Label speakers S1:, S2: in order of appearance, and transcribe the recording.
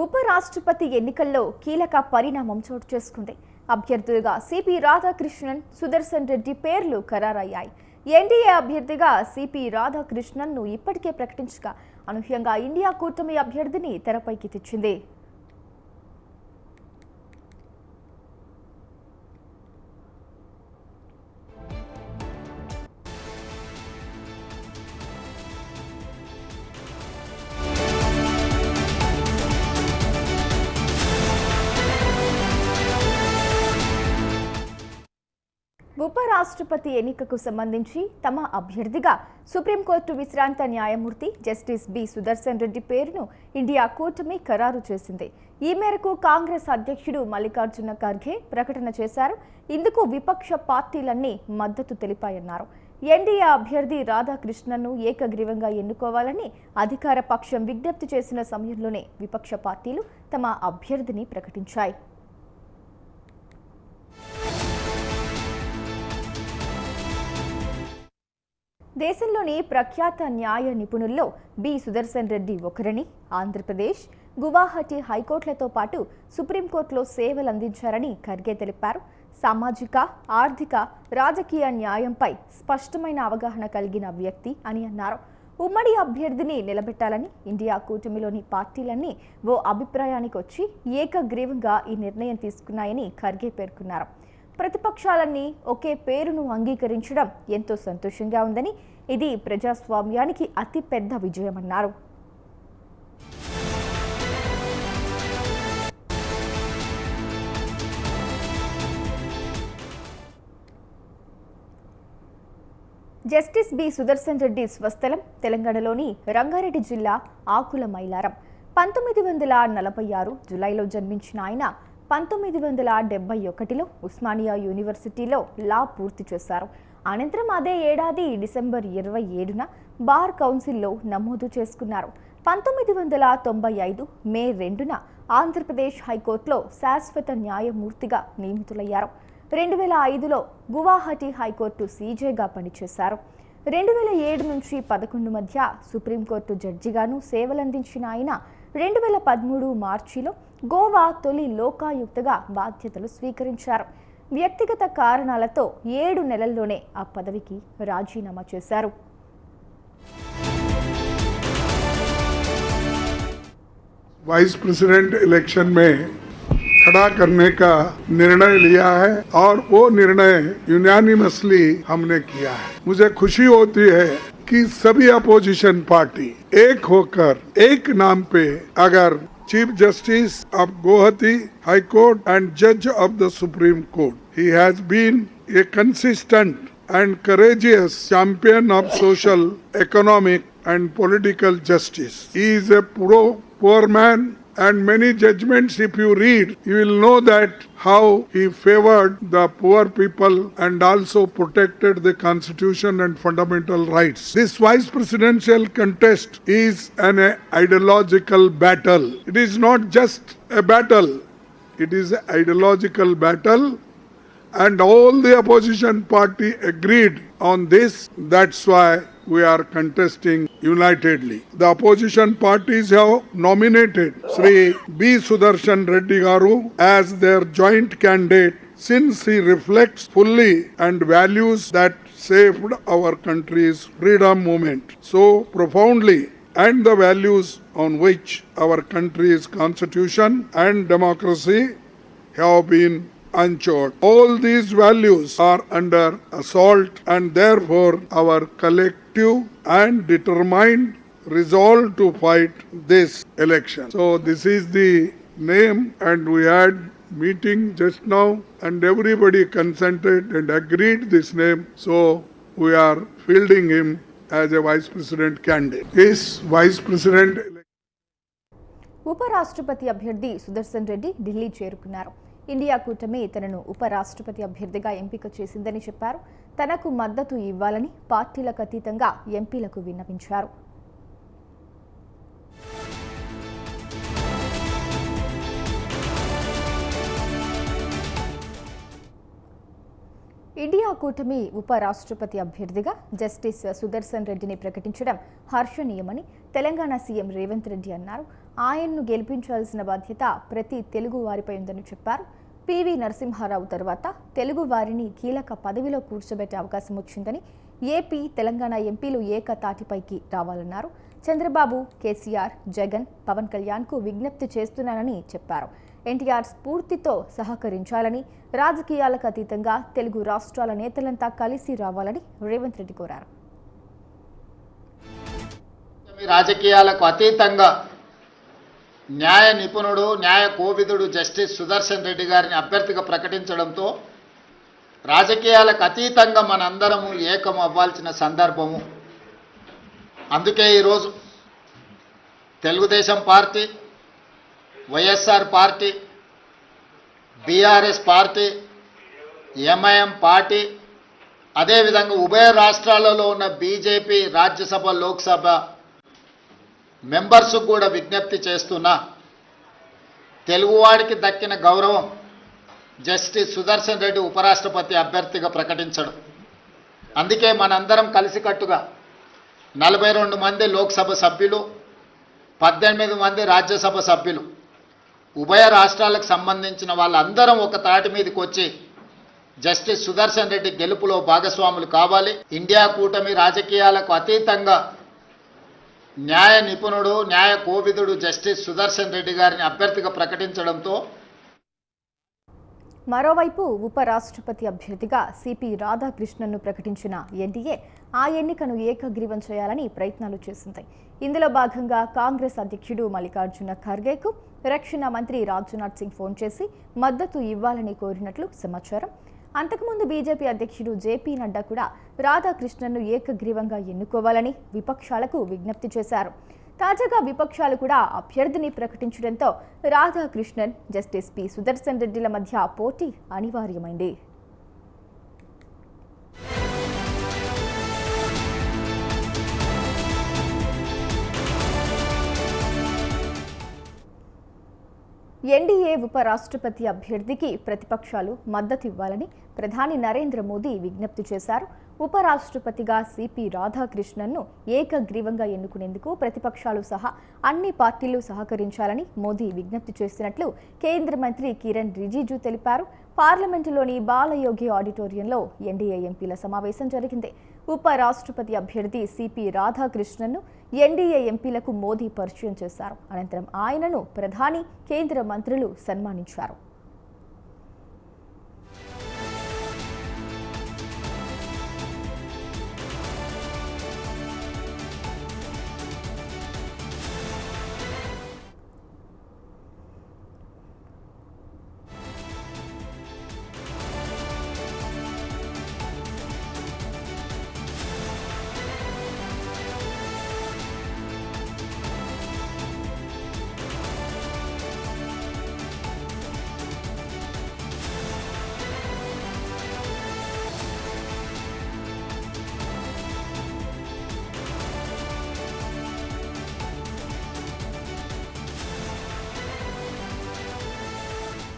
S1: ఉపరాష్ట్రపతి ఎన్నికల్లో కీలక పరిణామం చోటు చేసుకుంది. అభ్యర్థులుగా సిపి రాధాకృష్ణన్, సుదర్శన్ రెడ్డి పేర్లు ఖరారయ్యాయి. ఎన్డీఏ అభ్యర్థిగా సిపి రాధాకృష్ణన్ను ఇప్పటికే ప్రకటించగా అనూహ్యంగా ఇండియా కూటమి అభ్యర్థిని తెరపైకి తెచ్చింది. ఉపరాష్ట్రపతి ఎన్నికకు సంబంధించి తమ అభ్యర్థిగా సుప్రీంకోర్టు విశ్రాంత న్యాయమూర్తి జస్టిస్ బి సుదర్శన్ రెడ్డి పేరును ఇండియా కూటమి ఖరారు చేసింది. ఈ మేరకు కాంగ్రెస్ అధ్యక్షుడు మల్లికార్జున ఖర్గే ప్రకటన చేశారు. ఇందుకు విపక్ష పార్టీలన్నీ మద్దతు తెలిపాయన్నారు. ఎన్డీఏ అభ్యర్థి రాధాకృష్ణన్ను ఏకగ్రీవంగా ఎన్నుకోవాలని అధికార పక్షం విజ్ఞప్తి చేసిన సమయంలోనే విపక్ష పార్టీలు తమ అభ్యర్థిని ప్రకటించాయి. దేశంలోని ప్రఖ్యాత న్యాయ నిపుణుల్లో బి సుదర్శన్ రెడ్డి ఒకరని, ఆంధ్రప్రదేశ్, గువాహటి హైకోర్టులతో పాటు సుప్రీంకోర్టులో సేవలందించారని ఖర్గే తెలిపారు. సామాజిక, ఆర్థిక, రాజకీయ న్యాయంపై స్పష్టమైన అవగాహన కలిగిన వ్యక్తి అని అన్నారు. ఉమ్మడి అభ్యర్థిని నిలబెట్టాలని ఇండియా కూటమిలోని పార్టీలన్నీ ఓ అభిప్రాయానికి వచ్చి ఏకగ్రీవంగా ఈ నిర్ణయం తీసుకున్నాయని ఖర్గే పేర్కొన్నారు. ప్రతిపక్షాలన్నీ ఒకే పేరును అంగీకరించడం ఎంతో సంతోషంగా ఉందని, ఇది ప్రజాస్వామ్యానికి అతి పెద్ద విజయమన్నారు. జస్టిస్ బి సుదర్శన్ రెడ్డి స్వస్థలం తెలంగాణలోని రంగారెడ్డి జిల్లా ఆకుల మైలారం. 1946 జులైలో జన్మించిన ఆయన 1971లో ఉస్మానియా యూనివర్సిటీలో లా పూర్తి చేశారు. అనంతరం అదే ఏడాది డిసెంబర్ 27న బార్ కౌన్సిల్లో నమోదు చేసుకున్నారు. 1995 మే 2న ఆంధ్రప్రదేశ్ హైకోర్టులో శాశ్వత న్యాయమూర్తిగా నియమితులయ్యారు. 2005లో గువాహటి హైకోర్టు సీజేగా పనిచేశారు. 2007 నుంచి 2011 మధ్య సుప్రీంకోర్టు జడ్జిగాను సేవలందించిన ఆయన 2013 మార్చిలో గోవా తొలి లోకాయుక్తగా బాధ్యతలు స్వీకరించారు. వ్యక్తిగత కారణాలతో 7 నెలల్లోనే ఆ పదవికి రాజీనామా చేశారు.
S2: वाइस प्रेसिडेंट इलेक्शन में खड़ा करने का निर्णय लिया है और वो निर्णय यूनानिमसली हमने किया है. मुझे खुशी होती है कि सभी अपोजिशन पार्टी एक होकर एक नाम पे अगर chief justice of Guwahati high court and जज of the supreme court, he has been a consistent and courageous champion of social, economic and political justice. He is a poor man, and many judgments, if you read, you will know that how he favored the poor people and also protected the constitution and fundamental rights. This vice presidential contest is an ideological battle. It is not just a battle, it is an ideological battle, and all the opposition party agreed on this. That's why we are contesting unitedly. The opposition parties have nominated Sri B. Sudarshan Reddy Garu as their joint candidate since he reflects fully and values that saved our country's freedom movement so profoundly, and the values on which our country's constitution and democracy have been unchanged. All these values are under assault, and therefore our collective and determined resolve to fight this election. So this is the name, and we had meeting just now and everybody consented and agreed this name. So we are fielding him as a vice president candidate. This vice president.
S1: ఉపరాష్ట్రపతి అభ్యర్థి సుదర్శన్ రెడ్డి ఢిల్లీ చేరుకున్నారు. India కూటమి తనను ఉపరాష్ట్రపతి అభ్యర్థిగా ఎంపిక చేసిందని చెప్పారు. తనకు మద్దతు ఇవ్వాలని పార్టీలకు అతీతంగా ఎంపీలకు విన్నవించారు. ఇండియా కూటమి ఉపరాష్ట్రపతి అభ్యర్థిగా జస్టిస్ సుదర్శన్ రెడ్డిని ప్రకటించడం హర్షణీయమని తెలంగాణ సీఎం రేవంత్ రెడ్డి అన్నారు. ఆయన్ను గెలిపించాల్సిన బాధ్యత ప్రతి తెలుగు వారిపై ఉందని చెప్పారు. పివి నరసింహారావు తర్వాత తెలుగు వారిని కీలక పదవిలో కూర్చోబెట్టే అవకాశం వచ్చిందని, ఏపీ, తెలంగాణ ఎంపీలు ఏకతాటిపైకి రావాలన్నారు. చంద్రబాబు, కేసీఆర్, జగన్, పవన్ కళ్యాణ్కు విజ్ఞప్తి చేస్తున్నానని చెప్పారు. ఎన్టీఆర్ స్ఫూర్తితో సహకరించాలని, రాజకీయాలకు అతీతంగా తెలుగు రాష్ట్రాల నేతలంతా కలిసి రావాలని రేవంత్ రెడ్డి కోరారు.
S3: రాజకీయాలకు అతీతంగా న్యాయ నిపుణుడు, న్యాయ కోవిదుడు జస్టిస్ సుదర్శన్ రెడ్డి గారిని అభ్యర్థిగా ప్రకటించడంతో రాజకీయాలకు అతీతంగా మనందరము ఏకం అవ్వాల్సిన సందర్భము. అందుకే ఈరోజు Telugu Desam party, YSR party, BRS party, MIM party, అదేవిధంగా ఉభయ రాష్ట్రాలలో ఉన్న బీజేపీ రాజ్యసభ, లోక్సభ మెంబర్స్కు కూడా విజ్ఞప్తి చేస్తున్నా, తెలుగువాడికి దక్కిన గౌరవం జస్టిస్ సుదర్శన్ రెడ్డి ఉపరాష్ట్రపతి అభ్యర్థిగా ప్రకటించడం. అందుకే మనందరం కలిసికట్టుగా 42 మంది లోక్సభ సభ్యులు, 18 మంది రాజ్యసభ సభ్యులు, ఉభయ రాష్ట్రాలకు సంబంధించిన వాళ్ళందరం ఒక తాటి మీదకి వచ్చి జస్టిస్ సుదర్శన్ రెడ్డి గెలుపులో భాగస్వాములు కావాలి. ఇండియా కూటమి రాజకీయాలకు అతీతంగా న్యాయ నిపుణుడు, న్యాయ కోవిదుడు జస్టిస్ సుదర్శన్ రెడ్డి గారిని అభ్యర్థిగా ప్రకటించడంతో
S1: మరోవైపు ఉపరాష్ట్రపతి అభ్యర్థిగా సిపి రాధాకృష్ణన్ను ప్రకటించిన ఎన్డీఏ ఆ ఎన్నికను ఏకగ్రీవం చేయాలని ప్రయత్నాలు చేసింది. ఇందులో భాగంగా కాంగ్రెస్ అధ్యక్షుడు మల్లికార్జున ఖర్గేకు రక్షణ మంత్రి రాజ్నాథ్ సింగ్ ఫోన్ చేసి మద్దతు ఇవ్వాలని కోరినట్లు సమాచారం. అంతకుముందు బీజేపీ అధ్యక్షుడు జేపీ నడ్డా కూడా రాధాకృష్ణన్ను ఏకగ్రీవంగా ఎన్నుకోవాలని విపక్షాలకు విజ్ఞప్తి చేశారు. తాజాగా విపక్షాలు కూడా అభ్యర్థిని ప్రకటించడంతో రాధాకృష్ణన్, జస్టిస్ పి సుదర్శన్ రెడ్డిల మధ్య పోటీ అనివార్యమైంది. ఎన్డీఏ ఉపరాష్ట్రపతి అభ్యర్థికి ప్రతిపక్షాలు మద్దతు ఇవ్వాలని ప్రధాని నరేంద్ర మోదీ విజ్ఞప్తి చేశారు. ఉపరాష్ట్రపతిగా సిపి రాధాకృష్ణన్ను ఏకగ్రీవంగా ఎన్నుకునేందుకు ప్రతిపక్షాలు సహా అన్ని పార్టీలు సహకరించాలని మోదీ విజ్ఞప్తి చేసినట్లు కేంద్ర మంత్రి కిరణ్ రిజిజు తెలిపారు. పార్లమెంటులోని బాలయోగి ఆడిటోరియంలో ఎన్డీఏ ఎంపీల సమావేశం జరిగింది. ఉపరాష్ట్రపతి అభ్యర్థి సిపి రాధాకృష్ణన్ను ఎన్డీఏ ఎంపీలకు మోదీ పరిచయం చేశారు. అనంతరం ఆయనను ప్రధాని, కేంద్ర మంత్రులు సన్మానించారు.